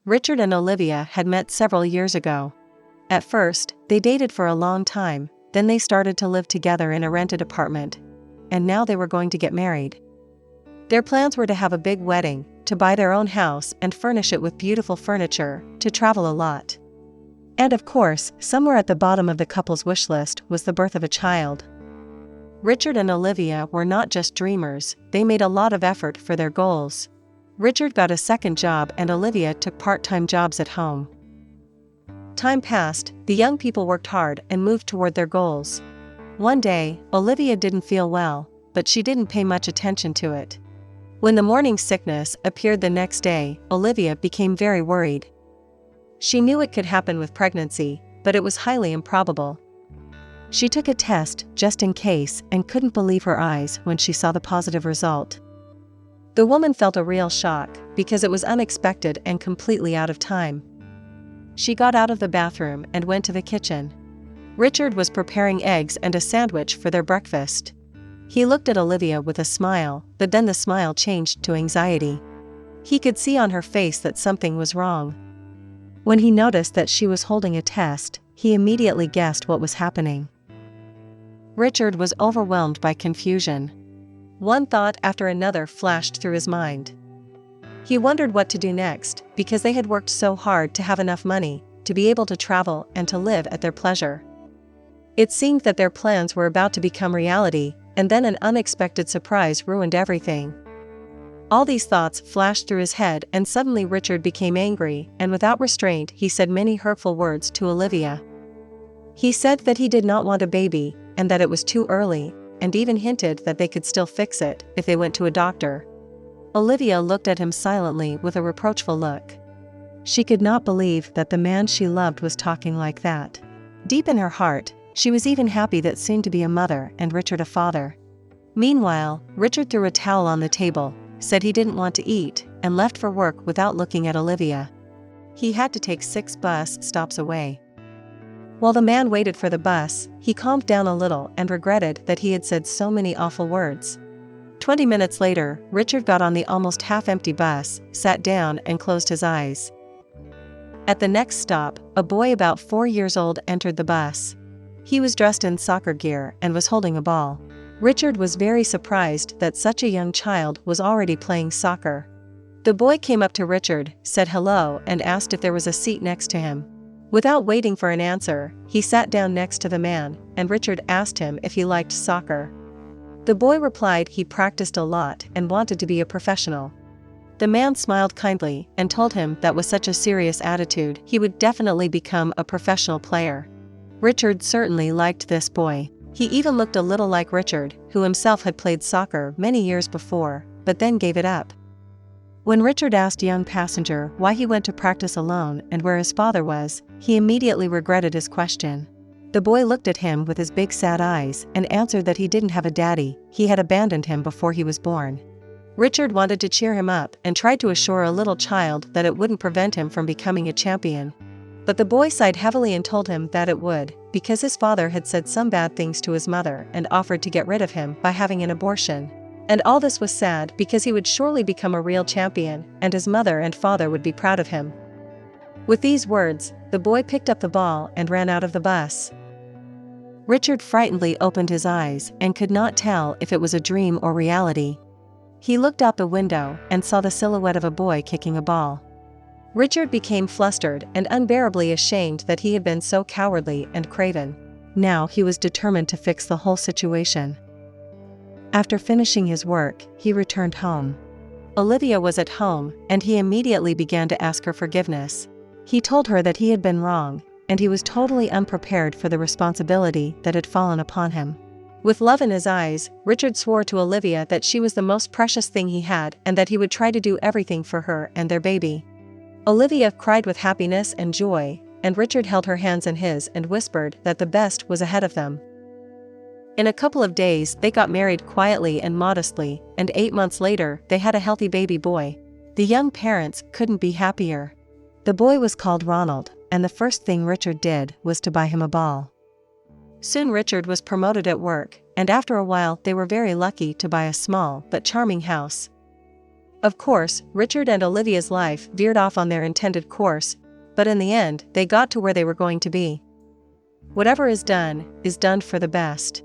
Richard and Olivia had met several years ago. At first, they dated for a long time, then they started to live together in a rented apartment. And now they were going to get married. Their plans were to have a big wedding, to buy their own house and furnish it with beautiful furniture, to travel a lot. And of course, somewhere at the bottom of the couple's wish list was the birth of a child. Richard and Olivia were not just dreamers, they made a lot of effort for their goals. Richard got a second job and Olivia took part-time jobs at home. Time passed, the young people worked hard and moved toward their goals. One day, Olivia didn't feel well, but she didn't pay much attention to it. When the morning sickness appeared the next day, Olivia became very worried. She knew it could happen with pregnancy, but it was highly improbable. She took a test just in case and couldn't believe her eyes when she saw the positive result. The woman felt a real shock because it was unexpected and completely out of time. She got out of the bathroom and went to the kitchen. Richard was preparing eggs and a sandwich for their breakfast. He looked at Olivia with a smile, but then the smile changed to anxiety. He could see on her face that something was wrong. When he noticed that she was holding a test, he immediately guessed what was happening. Richard was overwhelmed by confusion. One thought after another flashed through his mind. He wondered what to do next, because they had worked so hard to have enough money, to be able to travel and to live at their pleasure. It seemed that their plans were about to become reality, and then an unexpected surprise ruined everything. All these thoughts flashed through his head and suddenly Richard became angry, and without restraint he said many hurtful words to Olivia. He said that he did not want a baby, and that it was too early, and even hinted that they could still fix it if they went to a doctor. Olivia looked at him silently with a reproachful look. She could not believe that the man she loved was talking like that. Deep in her heart, she was even happy that soon to be a mother and Richard a father. Meanwhile, Richard threw a towel on the table, said he didn't want to eat, and left for work without looking at Olivia. He had to take 6 bus stops away. While the man waited for the bus, he calmed down a little and regretted that he had said so many awful words. 20 minutes later, Richard got on the almost half-empty bus, sat down and closed his eyes. At the next stop, a boy about 4 years old entered the bus. He was dressed in soccer gear and was holding a ball. Richard was very surprised that such a young child was already playing soccer. The boy came up to Richard, said hello and asked if there was a seat next to him. Without waiting for an answer, he sat down next to the man, and Richard asked him if he liked soccer. The boy replied he practiced a lot and wanted to be a professional. The man smiled kindly and told him that with such a serious attitude he would definitely become a professional player. Richard certainly liked this boy. He even looked a little like Richard, who himself had played soccer many years before, but then gave it up. When Richard asked a young passenger why he went to practice alone and where his father was, he immediately regretted his question. The boy looked at him with his big sad eyes and answered that he didn't have a daddy, he had abandoned him before he was born. Richard wanted to cheer him up and tried to assure a little child that it wouldn't prevent him from becoming a champion. But the boy sighed heavily and told him that it would, because his father had said some bad things to his mother and offered to get rid of him by having an abortion. And all this was sad because he would surely become a real champion, and his mother and father would be proud of him. With these words, the boy picked up the ball and ran out of the bus. Richard frightenedly opened his eyes and could not tell if it was a dream or reality. He looked out the window and saw the silhouette of a boy kicking a ball. Richard became flustered and unbearably ashamed that he had been so cowardly and craven. Now he was determined to fix the whole situation. After finishing his work, he returned home. Olivia was at home, and he immediately began to ask her forgiveness. He told her that he had been wrong, and he was totally unprepared for the responsibility that had fallen upon him. With love in his eyes, Richard swore to Olivia that she was the most precious thing he had and that he would try to do everything for her and their baby. Olivia cried with happiness and joy, and Richard held her hands in his and whispered that the best was ahead of them. In a couple of days they got married quietly and modestly, and 8 months later they had a healthy baby boy. The young parents couldn't be happier. The boy was called Ronald, and the first thing Richard did was to buy him a ball. Soon Richard was promoted at work, and after a while they were very lucky to buy a small but charming house. Of course, Richard and Olivia's life veered off on their intended course, but in the end, they got to where they were going to be. Whatever is done for the best.